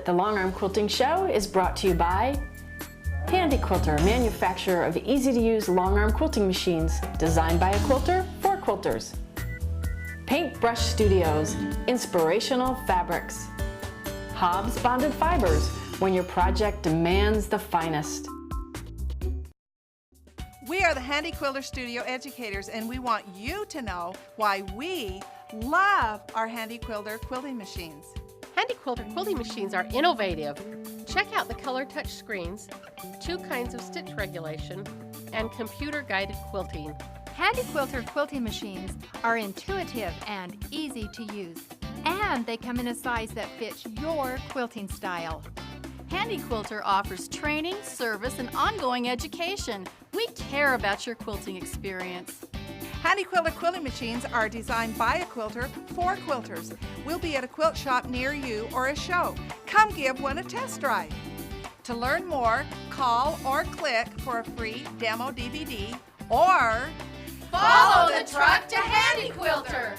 It, the Long Arm Quilting Show, is brought to you by Handy Quilter, a manufacturer of easy-to-use long arm quilting machines, designed by a quilter for quilters. Paintbrush Studios, inspirational fabrics. Hobbs Bonded Fibers, when your project demands the finest. We are the Handy Quilter Studio educators, and we want you to know why we love our Handy Quilter quilting machines. Handy Quilter quilting machines are innovative. Check out the color touch screens, 2 kinds of stitch regulation, and computer-guided quilting. Handy Quilter quilting machines are intuitive and easy to use, and they come in a size that fits your quilting style. Handy Quilter offers training, service, and ongoing education. We care about your quilting experience. Handy Quilter quilting machines are designed by a quilter for quilters. We'll be at a quilt shop near you or a show. Come give one a test drive. To learn more, call or click for a free demo DVD or Follow the truck to Handy Quilter.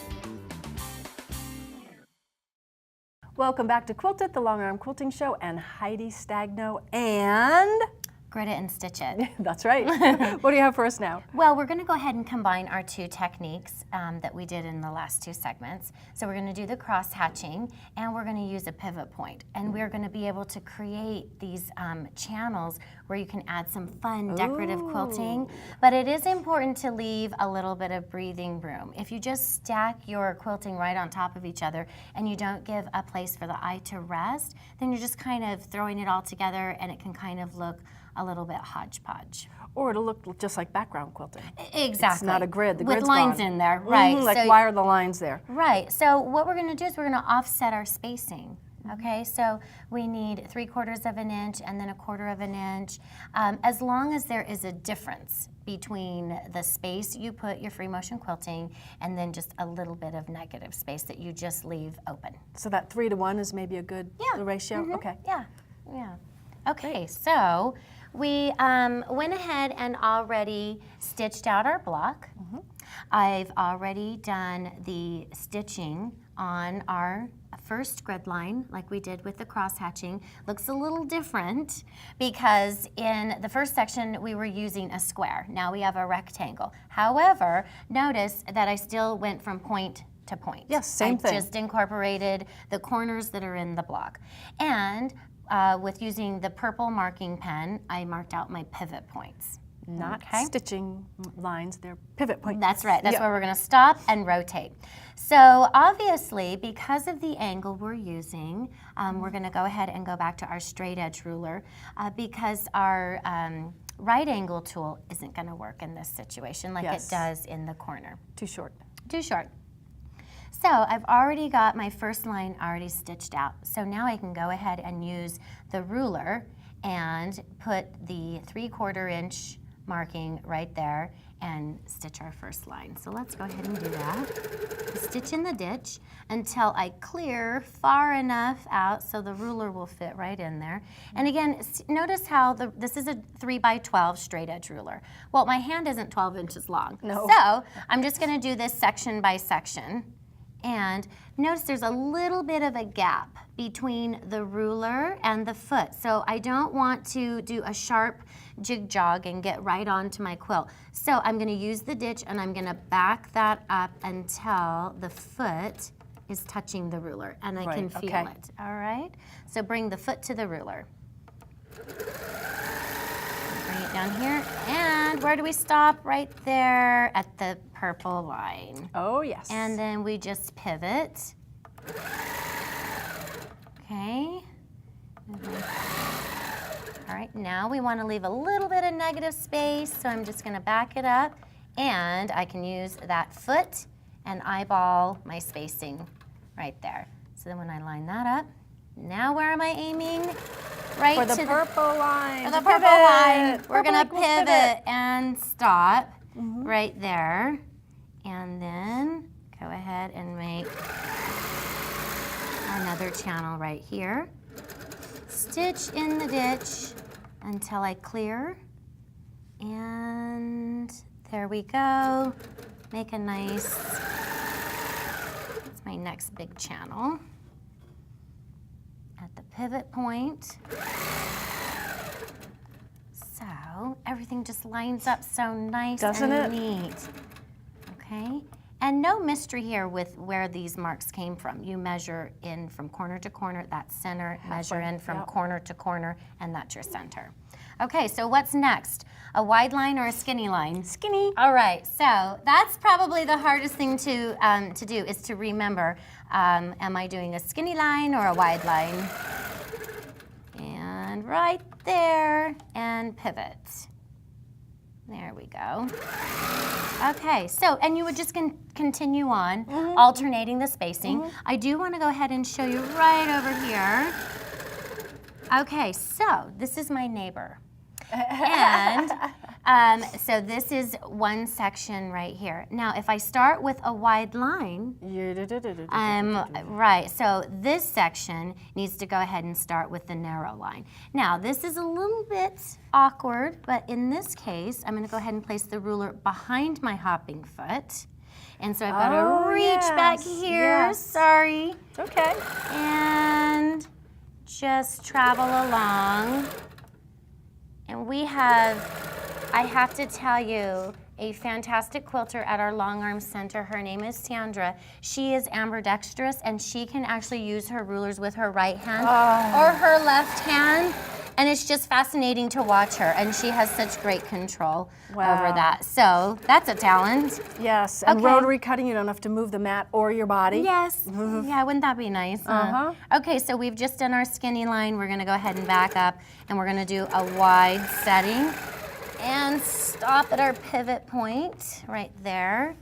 Welcome back to Quilt It, the Long Arm Quilting Show, and Heidi Stagno and... Grid It and Stitch It. That's right. What do you have for us now? Well, we're going to go ahead and combine our 2 techniques that we did in the last 2 segments. So we're going to do the cross hatching, and we're going to use a pivot point. And we're going to be able to create these channels where you can add some fun decorative quilting. But it is important to leave a little bit of breathing room. If you just stack your quilting right on top of each other and you don't give a place for the eye to rest, then you're just kind of throwing it all together, and it can kind of look a little bit hodgepodge. Or it'll look just like background quilting. Exactly. It's not a grid. The grid's with lines gone. in there, right. Like, so, why are the lines there? Right. So what we're going to do is we're going to offset our spacing. Okay, so we need 3/4 of an inch and then 1/4 of an inch. As long as there is a difference between the space you put your free motion quilting and then just a little bit of negative space that you just leave open. So that 3 to 1 is maybe a good ratio? Okay. Yeah, yeah. Okay, so we went ahead and already stitched out our block. I've already done the stitching on our first grid line like we did with the cross hatching. Looks a little different because in the first section we were using a square. Now we have a rectangle. However, notice that I still went from point to point. Yes, same thing. I just incorporated the corners that are in the block. And with using the purple marking pen, I marked out my pivot points. Not stitching lines, they're pivot points. That's right, that's where we're gonna stop and rotate. So obviously, because of the angle we're using, we're gonna go ahead and go back to our straight edge ruler because our right angle tool isn't gonna work in this situation like it does in the corner. Too short. Too short. So I've already got my first line already stitched out. So now I can go ahead and use the ruler and put the 3/4 inch marking right there and stitch our first line. So let's go ahead and do that. Stitch in the ditch until I clear far enough out so the ruler will fit right in there. And again, notice how this is a 3x12 straight edge ruler. Well, my hand isn't 12 inches long. No. So I'm just gonna do this section by section. And notice there's a little bit of a gap between the ruler and the foot. So I don't want to do a sharp jig jog and get right onto my quilt. So I'm gonna use the ditch and I'm gonna back that up until the foot is touching the ruler and I can feel it, all right? So bring the foot to the ruler. Bring it down here, and where do we stop? Right there at the purple line. Oh, yes. And then we just pivot. Okay. All right, now we want to leave a little bit of negative space, so I'm just going to back it up, and I can use that foot and eyeball my spacing right there. So then when I line that up, now where am I aiming? Right for the to purple line. For the purple line. We're gonna pivot and stop right there. And then go ahead and make another channel right here. Stitch in the ditch until I clear. And there we go. Make a nice, that's my next big channel at the pivot point. So everything just lines up so nice Doesn't and it? neat. Okay, and no mystery here with where these marks came from. You measure in from corner to corner, that's center, measure in from corner to corner, and that's your center. Okay, so what's next? A wide line or a skinny line? Skinny. All right, so that's probably the hardest thing to do is to remember, am I doing a skinny line or a wide line? And right there, and pivot. There we go. Okay, so, and you would just continue on, alternating the spacing. I do want to go ahead and show you right over here. Okay, so this is my neighbor. And so this is one section right here. Now, if I start with a wide line, right, so this section needs to go ahead and start with the narrow line. Now, this is a little bit awkward, but in this case, I'm going to go ahead and place the ruler behind my hopping foot. And so I've got to reach back here, sorry. It's okay. And just travel along. And we have, I have to tell you, a fantastic quilter at our Long Arm Center. Her name is Sandra. She is ambidextrous, and she can actually use her rulers with her right hand or her left hand. And it's just fascinating to watch her, and she has such great control over that. So that's a talent. Yes, and rotary cutting, you don't have to move the mat or your body. Yes. Yeah, wouldn't that be nice? Okay, so we've just done our skinny line. We're gonna go ahead and back up, and we're gonna do a wide setting and stop at our pivot point right there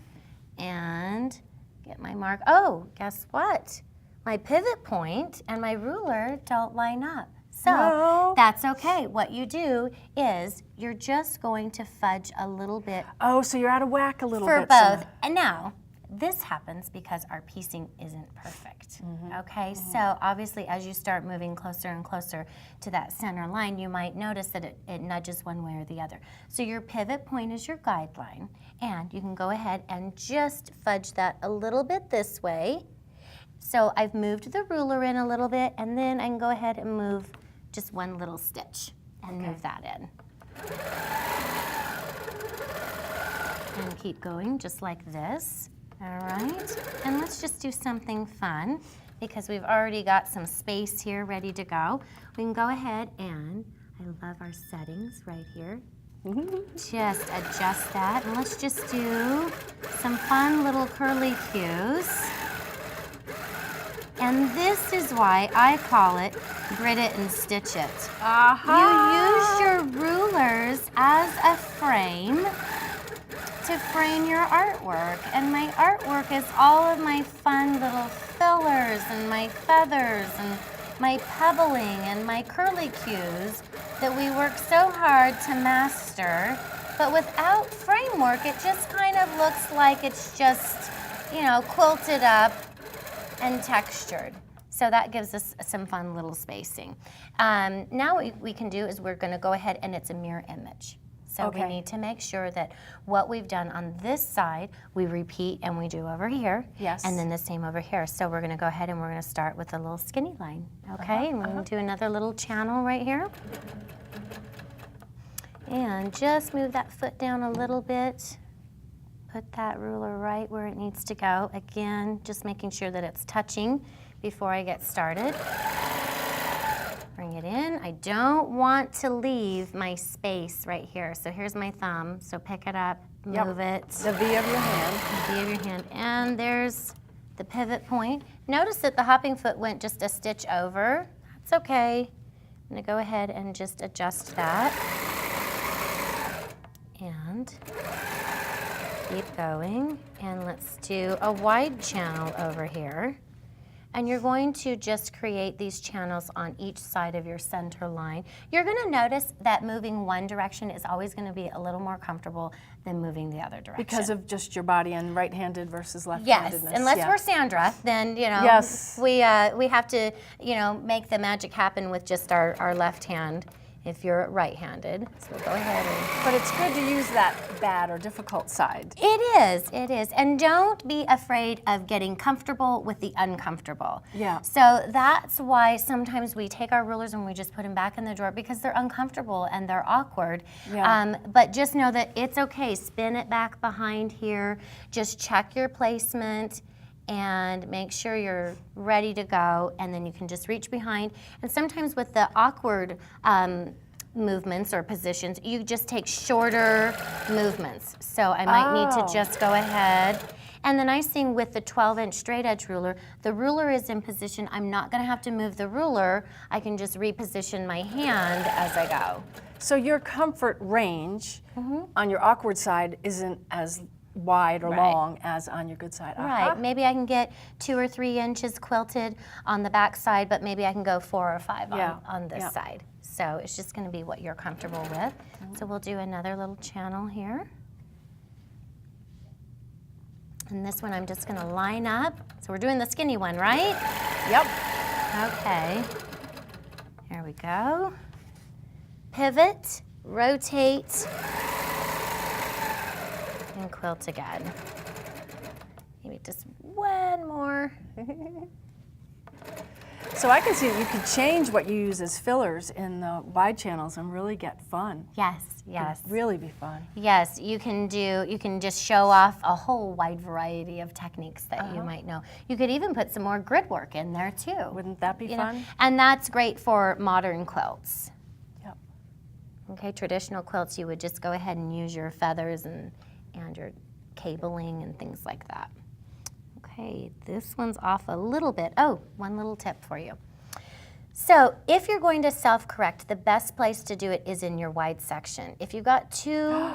and get my mark. Oh, guess what? My pivot point and my ruler don't line up. So that's okay. What you do is you're just going to fudge a little bit. Oh, so you're out of whack a little for bit. both. And now, this happens because our piecing isn't perfect. Okay, so obviously as you start moving closer and closer to that center line, you might notice that it nudges one way or the other. So your pivot point is your guideline, and you can go ahead and just fudge that a little bit this way. So I've moved the ruler in a little bit, and then I can go ahead and move just one little stitch and move that in. And keep going just like this. All right, and let's just do something fun because we've already got some space here ready to go. We can go ahead and, I love our settings right here. Just adjust that, and let's just do some fun little curly cues. And this is why I call it Grid It and Stitch It. You use your rulers as a frame to frame your artwork. And my artwork is all of my fun little fillers and my feathers and my pebbling and my curly cues that we work so hard to master. But without framework, it just kind of looks like it's just, you know, quilted up and textured. So that gives us some fun little spacing. Now what we can do is we're gonna go ahead and it's a mirror image. So we need to make sure that what we've done on this side, we repeat and we do over here. Yes. And then the same over here. So we're gonna go ahead and we're gonna start with a little skinny line, okay? And we're gonna do another little channel right here. And just move that foot down a little bit. Put that ruler right where it needs to go. Again, just making sure that it's touching before I get started. Bring it in. I don't want to leave my space right here. So here's my thumb. So pick it up, move it. The V of your hand. The V of your hand. And there's the pivot point. Notice that the hopping foot went just a stitch over. That's okay. I'm gonna go ahead and just adjust that. And keep going. And let's do a wide channel over here. And you're going to just create these channels on each side of your center line. You're gonna notice that moving one direction is always gonna be a little more comfortable than moving the other direction. Because of just your body and right-handed versus Yes, left-handedness. unless we're Sandra, then, you know, we have to, you know, make the magic happen with just our left hand. if you're right-handed. So we'll go ahead and... But it's good to use that bad or difficult side. It is. And don't be afraid of getting comfortable with the uncomfortable. Yeah. So that's why sometimes we take our rulers and we just put them back in the drawer because they're uncomfortable and they're awkward. Yeah. But just know that it's okay. Spin it back behind here. Just check your placement and make sure you're ready to go, and then you can just reach behind. And sometimes with the awkward movements or positions, you just take shorter movements. So I might need to just go ahead. And the nice thing with the 12-inch straight edge ruler, the ruler is in position. I'm not gonna have to move the ruler. I can just reposition my hand as I go. So your comfort range on your awkward side isn't as wide or long as on your good side. Right, maybe I can get 2 or 3 inches quilted on the back side, but maybe I can go 4 or 5 on this side. So it's just gonna be what you're comfortable with. So we'll do another little channel here. And this one I'm just gonna line up. So we're doing the skinny one, right? Yep. Okay, here we go. Pivot, rotate, and quilt again. Maybe just one more. So I can see that you could change what you use as fillers in the wide channels and really get fun. Yes, yes. It'd really be fun. Yes, you can just show off a whole wide variety of techniques that you might know. You could even put some more grid work in there too. Wouldn't that be fun? And that's great for modern quilts. Yep. Okay, traditional quilts, you would just go ahead and use your feathers and your cabling and things like that. Okay, this one's off a little bit. Oh, one little tip for you. So if you're going to self-correct, the best place to do it is in your wide section. If you've got 2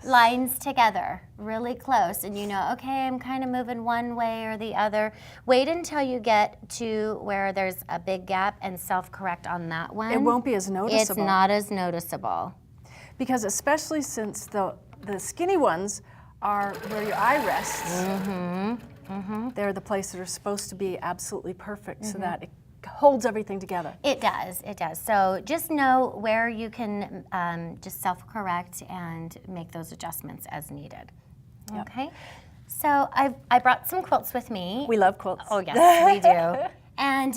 lines together really close and you know, okay, I'm kind of moving one way or the other, wait until you get to where there's a big gap and self-correct on that one. It won't be as noticeable. It's not as noticeable. Because especially since the skinny ones are where your eye rests. They're the place that are supposed to be absolutely perfect so that it holds everything together. It does, it does. So just know where you can just self-correct and make those adjustments as needed. Yep. Okay, so I brought some quilts with me. We love quilts. Oh yes, we do. And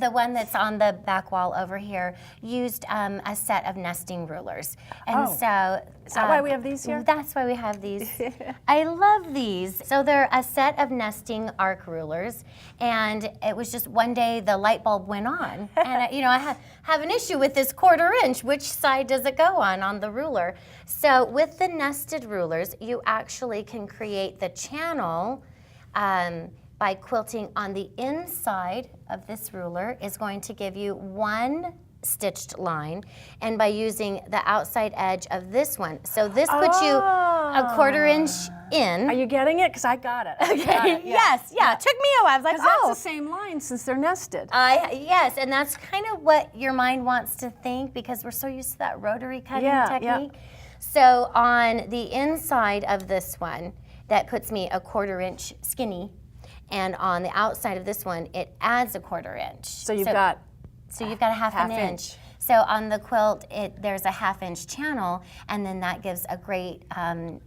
the one that's on the back wall over here used a set of nesting rulers. And so... Is that why we have these here? That's why we have these. I love these. So they're a set of nesting arc rulers. And it was just one day the light bulb went on. And I have an issue with this 1/4 inch. Which side does it go on the ruler? So with the nested rulers, you actually can create the channel by quilting on the inside of this ruler is going to give you 1 stitched line, and by using the outside edge of this one. So this puts you a 1/4 inch in. Are you getting it? Because I got it. Okay, yes, yeah, it took me a while. I was like, that's the same line since they're nested. Yes, and that's kind of what your mind wants to think because we're so used to that rotary cutting technique. So on the inside of this one, that puts me a 1/4 inch skinny. And on the outside of this one, it adds a 1/4 inch. So you've got a half an inch. So on the quilt, there's a 1/2 inch channel, and then that gives a great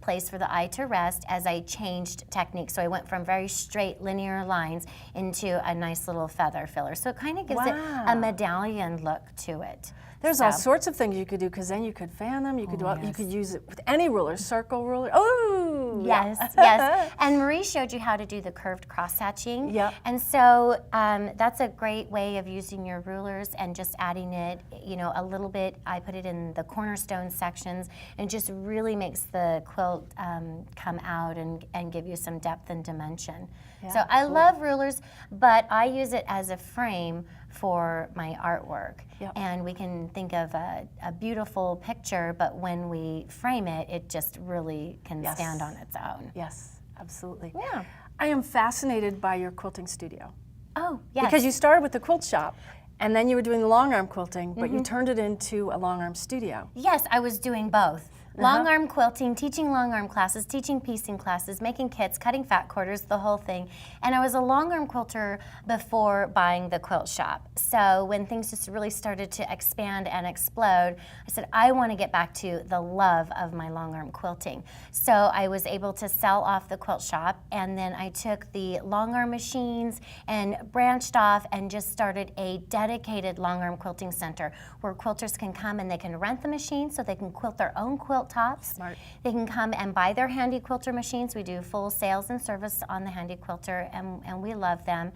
place for the eye to rest as I changed technique. So I went from very straight linear lines into a nice little feather filler. So it kind of gives it a medallion look to it. There's all sorts of things you could do because then you could fan them. You could you could use it with any ruler, circle ruler. Oh, yes, yes. And Marie showed you how to do the curved cross hatching. Yep. And so that's a great way of using your rulers and just adding it, a little bit. I put it in the cornerstone sections, and just really makes the quilt come out and give you some depth and dimension. Yeah, so I love rulers, but I use it as a frame for my artwork. Yep. And we can think of a beautiful picture, but when we frame it, it just really can stand on its own. Yes, absolutely. Yeah. I am fascinated by your quilting studio. Oh, yes. Because you started with the quilt shop, and then you were doing the long arm quilting, but you turned it into a long arm studio. Yes, I was doing both. Long arm quilting, teaching long arm classes, teaching piecing classes, making kits, cutting fat quarters, the whole thing. And I was a long arm quilter before buying the quilt shop. So when things just really started to expand and explode, I said, I want to get back to the love of my long arm quilting. So I was able to sell off the quilt shop, and then I took the long arm machines and branched off and just started a dedicated long arm quilting center where quilters can come and they can rent the machine so they can quilt their own quilt tops. Smart. They can come and buy their handy quilter machines. We do full sales and service on the handy quilter, and we love them.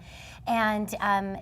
And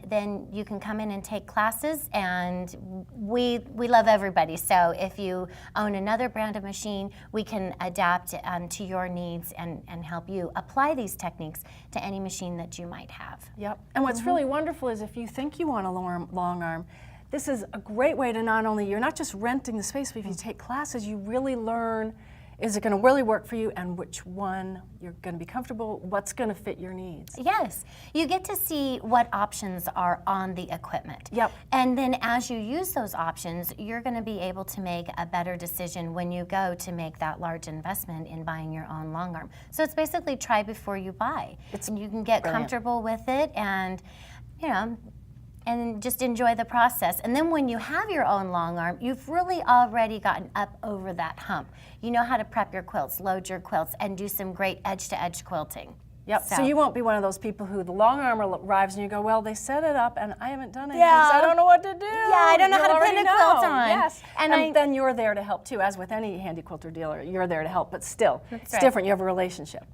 then you can come in and take classes, and we love everybody. So if you own another brand of machine, we can adapt to your needs and help you apply these techniques to any machine that you might have. Yep. And what's really wonderful is if you think you want a long arm, this is a great way to not only, you're not just renting the space, but if you take classes, you really learn, is it going to really work for you, and which one you're going to be comfortable, what's going to fit your needs. Yes, you get to see what options are on the equipment. Yep. And then as you use those options, you're going to be able to make a better decision when you go to make that large investment in buying your own long arm. So it's basically try before you buy. And you can get comfortable with it, and you know, and just enjoy the process. And then when you have your own long arm, you've really already gotten up over that hump. You know how to prep your quilts, load your quilts, and do some great edge-to-edge quilting. Yep. So you won't be one of those people who the long arm arrives and you go, well, they set it up and I haven't done anything, so I don't know what to do. Yeah, I don't know how to pin a quilt on. Yes. And then you're there to help too, as with any handy quilter dealer. You're there to help, but still, it's different. You have a relationship.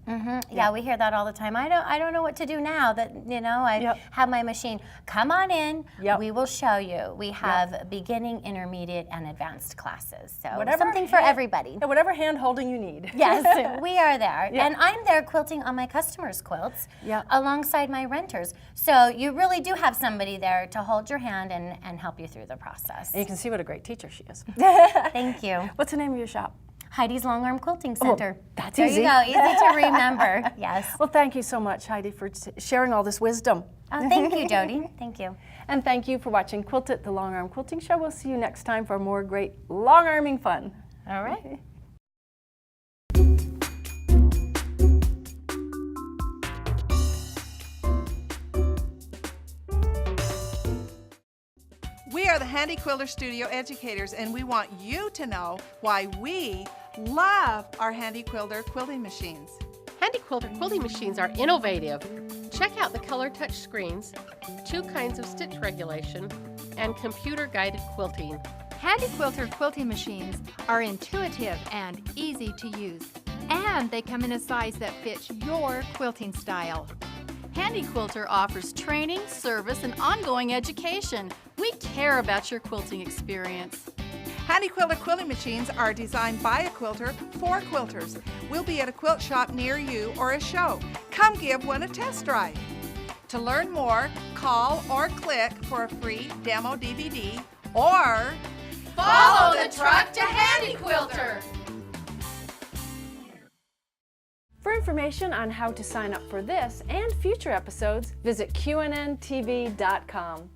Yeah, we hear that all the time. I don't know what to do now that I have my machine. Come on in. We will show you. We have beginning, intermediate, and advanced classes. So something for everybody. Yeah, whatever hand holding you need. Yes, we are there. And I'm there quilting on my customers' quilts alongside my renters. So you really do have somebody there to hold your hand and help you through the process. And you can see what a great teacher she is. Thank you. What's the name of your shop? Heidi's Long Arm Quilting Center. That's there easy. There you go, easy to remember. Yes. Well, thank you so much, Heidi, for sharing all this wisdom. Oh, thank you, Jody. Thank you. And thank you for watching Quilt It, the Long Arm Quilting Show. We'll see you next time for more great long arming fun. All right. We are the Handy Quilter Studio educators, and we want you to know why we love our Handy Quilter quilting machines. Handy Quilter quilting machines are innovative. Check out the color touch screens, 2 kinds of stitch regulation, and computer-guided quilting. Handy Quilter quilting machines are intuitive and easy to use, and they come in a size that fits your quilting style. Handy Quilter offers training, service, and ongoing education. We care about your quilting experience. Handy Quilter quilting machines are designed by a quilter for quilters. We'll be at a quilt shop near you or a show. Come give one a test drive. To learn more, call or click for a free demo DVD or Follow the truck to Handy Quilter. For information on how to sign up for this and future episodes, visit QNNTV.com.